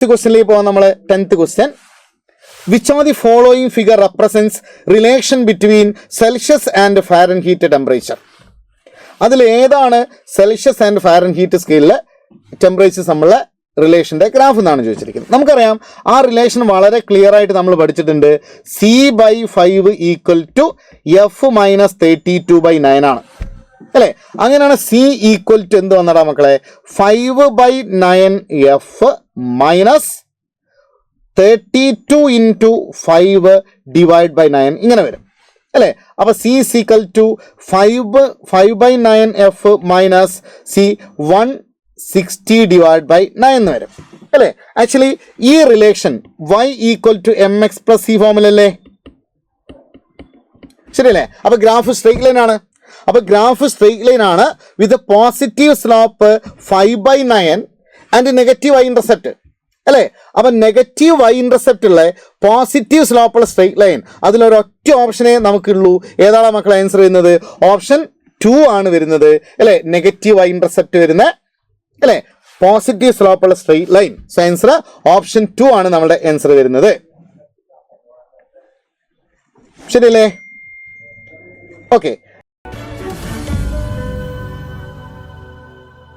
ക്വസ്റ്റ്യനിലേക്ക് പോകാം നമ്മൾ. 10th question. Which of the following figure represents relation between Celsius and Fahrenheit temperature? അതിൽ ഏതാണ് സെൽഷ്യസ് ആൻഡ് ഫാരൻഹീറ്റ് സ്കെയിലിലെ ടെമ്പറേച്ചർ തമ്മിലുള്ള റിലേഷൻ്റെ ഗ്രാഫ് എന്നാണ് ചോദിച്ചിരിക്കുന്നത്. നമുക്കറിയാം ആ റിലേഷൻ വളരെ ക്ലിയർ ആയിട്ട് നമ്മൾ പഠിച്ചിട്ടുണ്ട്. C/5 = F-32/9 ആണ് അല്ലേ? അങ്ങനെയാണ് C = എന്ത് വന്നടാ മക്കളെ? 5/9F - 32 × 5/9 ഇങ്ങനെ വരും അല്ലേ? അപ്പോൾ C = 5/9F - C 160/9 എന്ന് വരും അല്ലേ? ആക്ച്വലി ഈ റിലേഷൻ Y = mx + C ഫോമിലല്ലേ? ശരിയല്ലേ? അപ്പോൾ ഗ്രാഫ് സ്ട്രെയിറ്റ് ലൈൻ ആണ്. അപ്പോൾ ഗ്രാഫ് സ്ട്രെയിറ്റ് ലൈൻ ആണ് വിത്ത് positive slope 5/9 and negative y intercept അല്ലേ? അപ്പം നെഗറ്റീവ് y ഇന്റർസെപ്റ്റ് ഉള്ള പോസിറ്റീവ് സ്ലോപ്പുള്ള സ്ട്രെയിറ്റ് ലൈൻ, അതിലൊരൊറ്റ ഓപ്ഷനേ നമുക്കുള്ളൂ. ഏതാണ് മക്കളെ ആൻസർ വരുന്നത്? ഓപ്ഷൻ 2 ആണ് വരുന്നത് അല്ലേ? നെഗറ്റീവ് y ഇന്റർസെപ്റ്റ് വരുന്ന അല്ലേ പോസിറ്റീവ് സ്ലോപ്പുള്ള straight line. So answer option 2 ആണ് നമ്മുടെ ആൻസർ വരുന്നത്. ശരിയല്ലേ? ഓക്കെ.